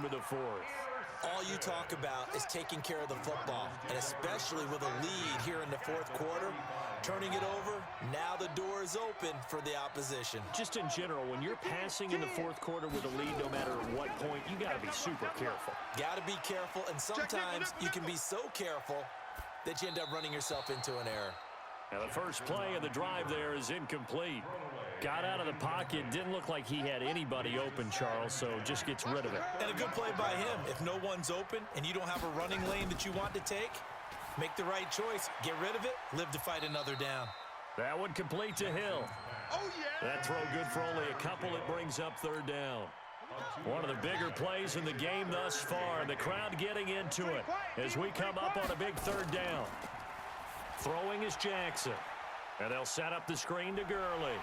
for the fourth. All you talk about is taking care of the football, and especially with a lead here in the fourth quarter, turning it over, now the door is open for the opposition. Just in general, when you're passing in the fourth quarter with a lead, no matter at what point, you got to be super careful. Got to be careful, and sometimes you can be so careful that you end up running yourself into an error. Now the first play of the drive there is incomplete. Got out of the pocket, didn't look like he had anybody open, Charles, so just gets rid of it. And a good play by him. If no one's open and you don't have a running lane that you want to take, make the right choice, get rid of it, live to fight another down. That one complete to Hill. Oh, yeah. That throw good for only a couple. It brings up third down. One of the bigger plays in the game thus far. The crowd getting into it as we come up on a big third down. Throwing is Jackson. And they'll set up the screen to Gurley.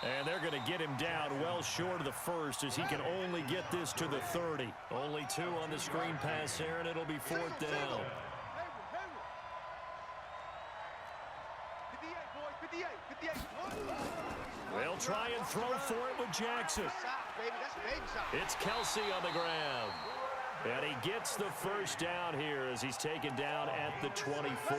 And they're going to get him down well short of the first as he can only get this to the 30. Only 2 on the screen pass there, and it'll be fourth down. They'll try and throw for it with Jackson. It's Kelsey on the ground. And he gets the first down here as he's taken down at the 24.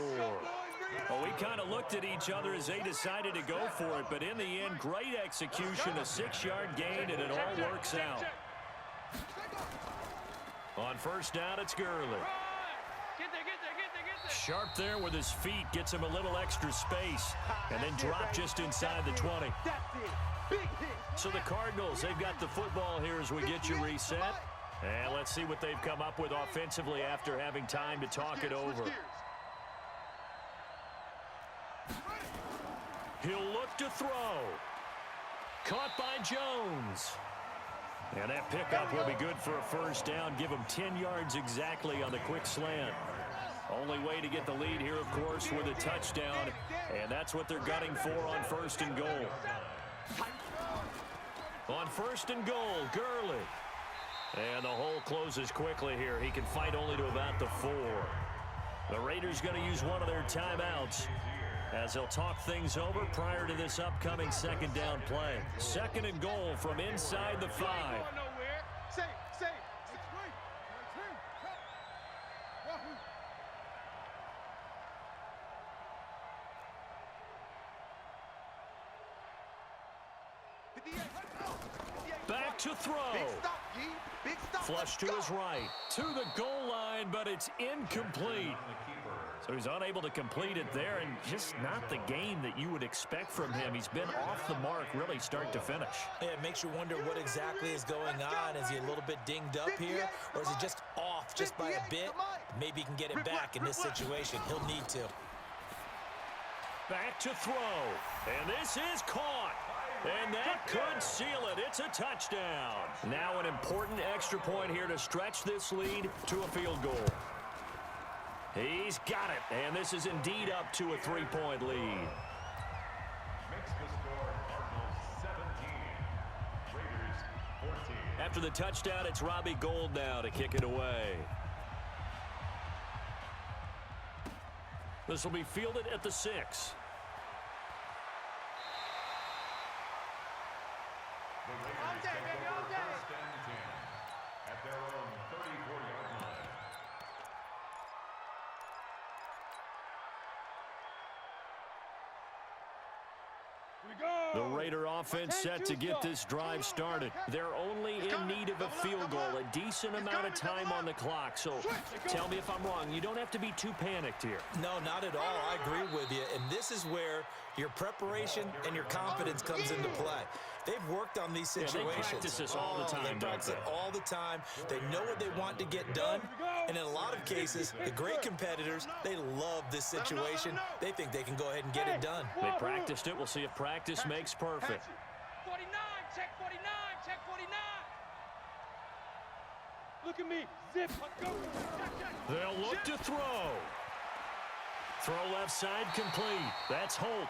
Well, we kind of looked at each other as they decided to go for it, but in the end, great execution, a 6-yard gain, and it all works out. On first down, it's Gurley. Sharp there with his feet, gets him a little extra space, and then drop just inside the 20. So the Cardinals, they've got the football here as we get you reset. And let's see what they've come up with offensively after having time to talk it over. He'll look to throw. Caught by Jones. And that pickup will be good for a first down. Give him 10 yards exactly on the quick slant. Only way to get the lead here, of course, with a touchdown. And that's what they're gunning for on first and goal. On first and goal, Gurley. And the hole closes quickly here. He can fight only to about the 4. The Raiders going to use one of their timeouts as they'll talk things over prior to this upcoming second down play. Second and goal from inside the 5. Back to throw. Flush to his right. To the goal line, but it's incomplete. So he's unable to complete it there, and just not the game that you would expect from him. He's been off the mark really start to finish. Yeah, it makes you wonder what exactly is going on. Is he a little bit dinged up here, or is he just off just by a bit? Maybe he can get it back in this situation. He'll need to. Back to throw, and this is caught. And that could seal it. It's a touchdown. Now an important extra point here to stretch this lead to a field goal. He's got it, and this is indeed up to a 3-point lead. Makes the score Cardinals 17, Raiders 14. After the touchdown, it's Robbie Gould now to kick it away. This will be fielded at the 6. The Raiders take over first and 10 at their own 34-yard line. The Raider offense set to get this drive started. They're only in need of a field goal, a decent amount of time on the clock. So tell me if I'm wrong. You don't have to be too panicked here. No, not at all. I agree with you. And this is where your preparation and your confidence comes into play. They've worked on these situations. They practice this all the time. They practice it all the time. They know what they want to get done. And in a lot of cases, the great competitors, they love this situation. They think they can go ahead and get it done. They practiced it. We'll see if practice makes perfect. 49, check 49, check 49. Look at me. Zip. Go. They'll look to throw. Throw left side complete. That's Holt.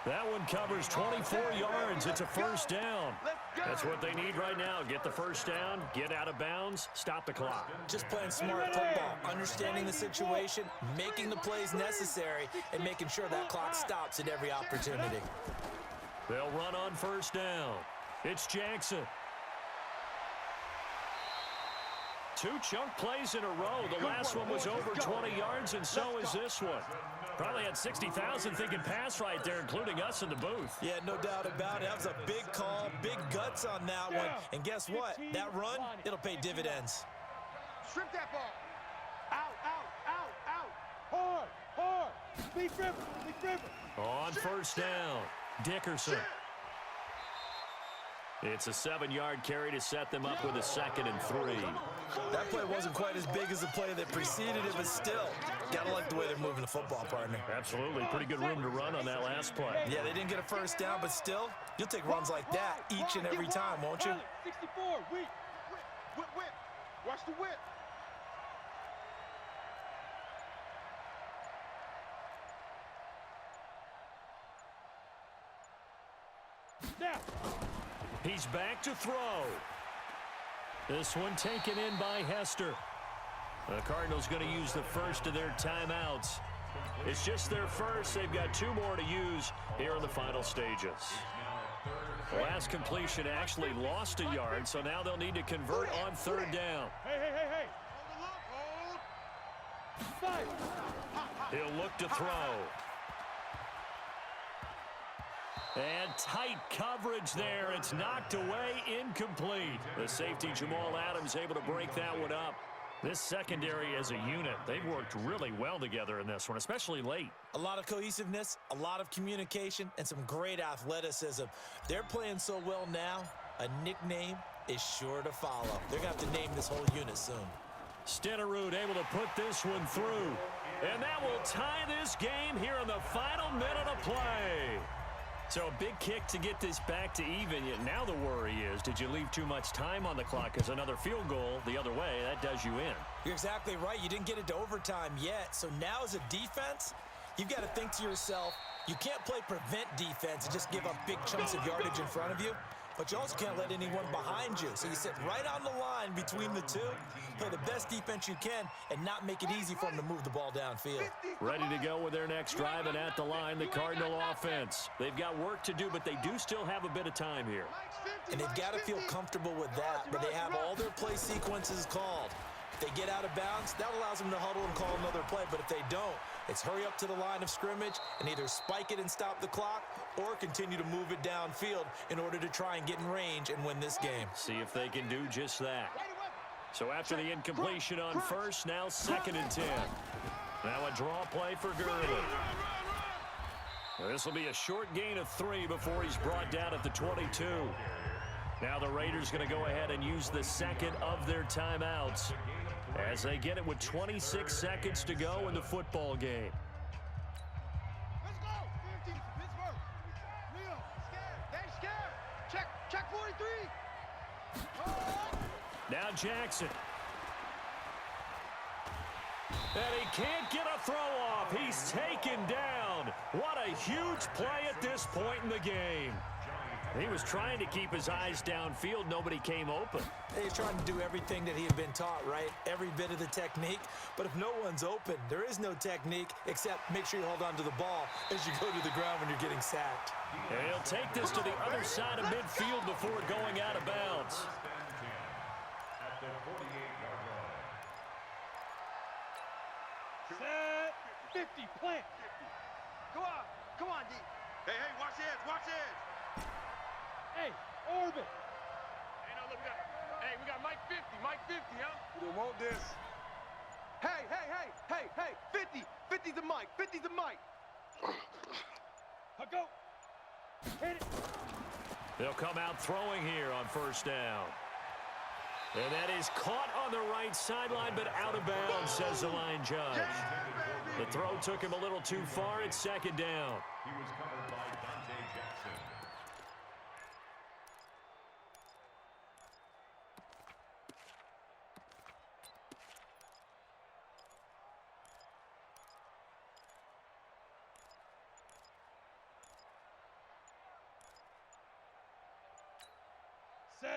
That one covers 24 yards. It's a first down. That's what they need right now. Get the first down, get out of bounds, stop the clock. Just playing smart football, understanding the situation, making the plays necessary, and making sure that clock stops at every opportunity. They'll run on first down. It's Jackson. 2 chunk plays in a row. The last one was over 20 yards, and so is this one. Probably had 60,000 thinking pass right there, including us in the booth. Yeah, no doubt about it. That was a big call, big guts on that one. And guess what? That run, it'll pay dividends. Strip that ball. Out, out, out, out. Hard, hard. Big river, big river. On first down, Dickerson. It's a 7-yard carry to set them up with a 2nd and 3. That play wasn't quite as big as the play that preceded it, but still, gotta like the way they're moving the football, partner. Absolutely. Pretty good room to run on that last play. Yeah, they didn't get a first down, but still, you'll take runs like that each and every time, won't you? 64, whip, whip, whip. Watch the whip. Now. He's back to throw. This one taken in by Hester. The Cardinals going to use the first of their timeouts. It's just their first. They've got 2 more to use here in the final stages. The last completion actually lost a yard, so now they'll need to convert on 3rd down. Hey, hey, hey, hey. Five. He'll look to throw. And tight coverage there. It's knocked away, incomplete. The safety, Jamal Adams, able to break that one up. This secondary as a unit, they've worked really well together in this one, especially late. A lot of cohesiveness, a lot of communication, and some great athleticism. They're playing so well now, a nickname is sure to follow. They're going to have to name this whole unit soon. Stenerud able to put this one through. And that will tie this game here in the final minute of play. So a big kick to get this back to even. Yet now the worry is, did you leave too much time on the clock? Because another field goal the other way, that does you in. You're exactly right. You didn't get it to overtime yet. So now as a defense, you've got to think to yourself, you can't play prevent defense and just give up big chunks of yardage in front of you. But you also can't let anyone behind you. So you sit right on the line between the two, play the best defense you can, and not make it easy for them to move the ball downfield. Ready to go with their next drive, and at the line, the Cardinal offense. They've got work to do, but they do still have a bit of time here. And they've got to feel comfortable with that, but they have all their play sequences called. If they get out of bounds, that allows them to huddle and call another play. But if they don't, it's hurry up to the line of scrimmage and either spike it and stop the clock or continue to move it downfield in order to try and get in range and win this game. See if they can do just that. So after the incompletion on first, now 2nd and 10. Now a draw play for Gurley. This will be a short gain of 3 before he's brought down at the 22. Now the Raiders going to go ahead and use the 2nd of their timeouts as they get it with 26 seconds to go in the football game. Let's go. Pittsburgh. Leo, scared. They scared. Check 43. Now Jackson. And he can't get a throw off. He's taken down. What a huge play at this point in the game. He was trying to keep his eyes downfield. Nobody came open. He's trying to do everything that he had been taught, right? Every bit of the technique. But if no one's open, there is no technique except make sure you hold on to the ball as you go to the ground when you're getting sacked. And he'll take this to the other side of midfield before going out of bounds. Set. 50. Plant. Come on, D. Hey, watch the edge. Watch the edge. Hey, orbit. Hey, no, look, we got Mike 50. Mike 50, huh? We don't want this. Hey. 50. 50's the Mike. 50's the Mike. I go. Hit it. They'll come out throwing here on first down. And that is caught on the right sideline, but out of bounds, says the line judge. The throw took him a little too far. It's 2nd down. He was covered by Dante Jackson.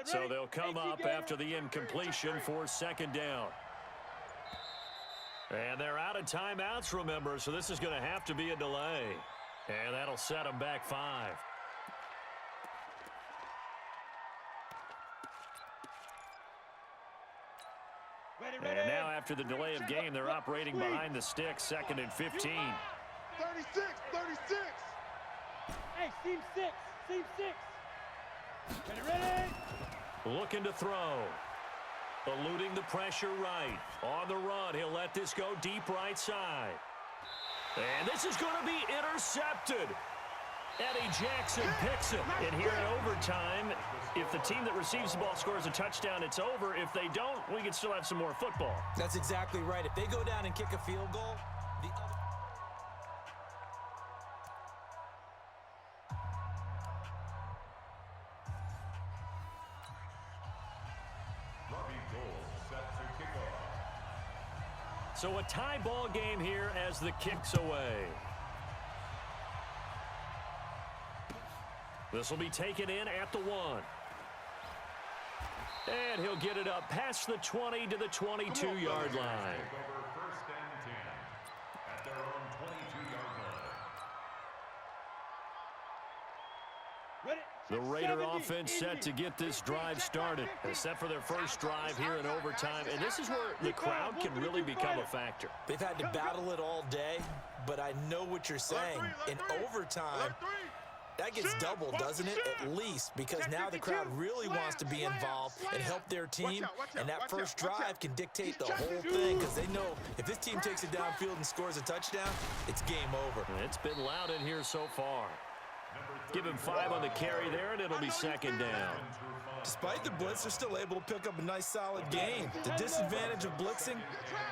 So they'll come up after the incompletion for 2nd down. And they're out of timeouts, remember, so this is going to have to be a delay. And that'll set them back 5. And now after the delay of game, they're operating behind the sticks, 2nd and 15. 36, 36. Hey, seam 6, seam 6. Ready? Looking to throw. Eluding the pressure right. On the run, he'll let this go deep right side. And this is going to be intercepted. Eddie Jackson picks it. And here in overtime, if the team that receives the ball scores a touchdown, it's over. If they don't, we can still have some more football. That's exactly right. If they go down and kick a field goal, the other... So a tie ball game here as the kick's away. This will be taken in at the 1. And he'll get it up past the 20 to the 22-yard line. First and 10 at their own 22-yard line. The Raider offense set to get this drive started. They're set for their first drive here in overtime. And this is where the crowd can really become a factor. They've had to battle it all day, but I know what you're saying. In overtime, that gets doubled, doesn't it? At least, because now the crowd really wants to be involved and help their team. And that first drive can dictate the whole thing because they know if this team takes it downfield and scores a touchdown, it's game over. It's been loud in here so far. Give him 5 on the carry there, and it'll be 2nd down. Despite the blitz, they're still able to pick up a nice, solid gain. The disadvantage of blitzing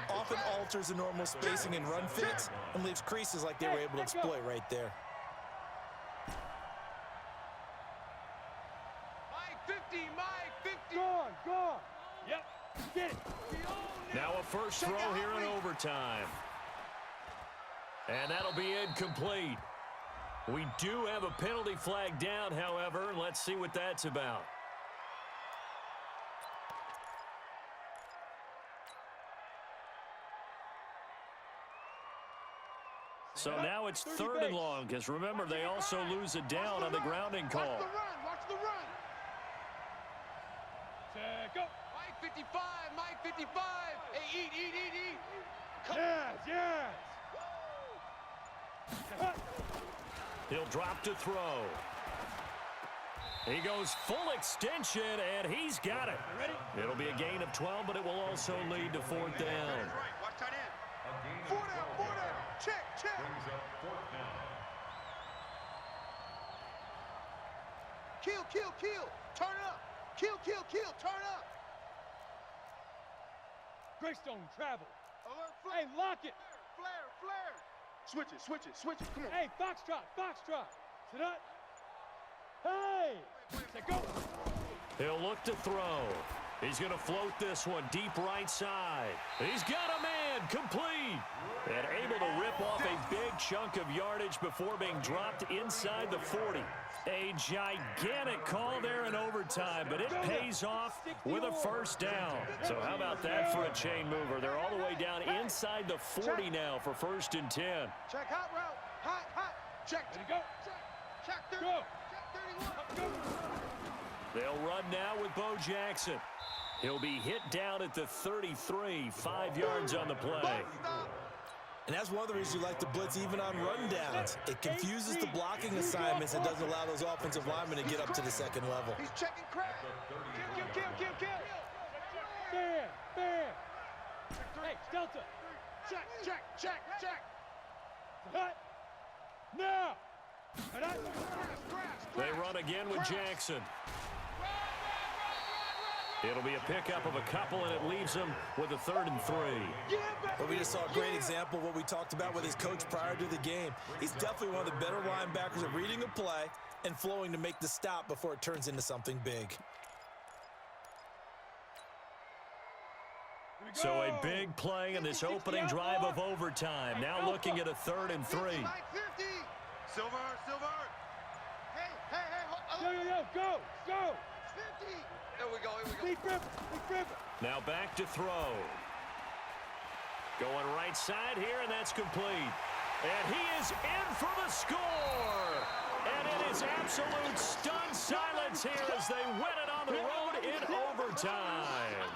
often alters the normal spacing and run fits and leaves creases like they were able to exploit right there. Mike 50, Mike 50. Go on. Yep, get it. Now a first throw here in overtime. And that'll be incomplete. We do have a penalty flag down, however. Let's see what that's about. So now it's 3rd and long, because remember, they also lose it down on the grounding call. Watch the run. Go. Mike 55, Mike 55. Hey, eat. Come Yes. He'll drop to throw. He goes full extension, and he's got it. It'll be a gain of 12, but it will also lead to 4th down. Watch tight end. 4 down. Check. Brings up 4th down. Kill. Turn up. Kill. Turn up. Greystone travel. Alert, flare. Hey, lock it. Flare. Switch it. Come on. Hey, foxtrot. Sit up. Hey. Say go. He'll look to throw. He's going to float this one deep right side. He's got a man, complete. And able to rip off a big chunk of yardage before being dropped inside the 40. A gigantic call there in overtime, but it pays off with a first down. So how about that for a chain mover? They're all the way down inside the 40 now for 1st and 10. Check hot route. Hot. Check. Ready, go. Check 30. Go. Check 31. They'll run now with Bo Jackson. He'll be hit down at the 33, 5 yards on the play. And that's one of the reasons you like to blitz even on rundowns. It confuses the blocking assignments and doesn't allow those offensive linemen to get up to the 2nd level. He's checking crack. Kill. Fair. Hey, Delta. Check. Hut. Now. They run again with Jackson. It'll be a pickup of a couple, and it leaves them with a 3rd and 3. But we just saw a great example of what we talked about with his coach prior to the game. He's definitely one of the better linebackers at reading a play and flowing to make the stop before it turns into something big. So a big play in this opening drive of overtime. Now looking at a 3rd and 3. Silver. Hey. Go. 50. There we go. Big River. Now back to throw. Going right side here, and that's complete. And he is in for the score. And it is absolute stunned silence here as they win it on the road in overtime.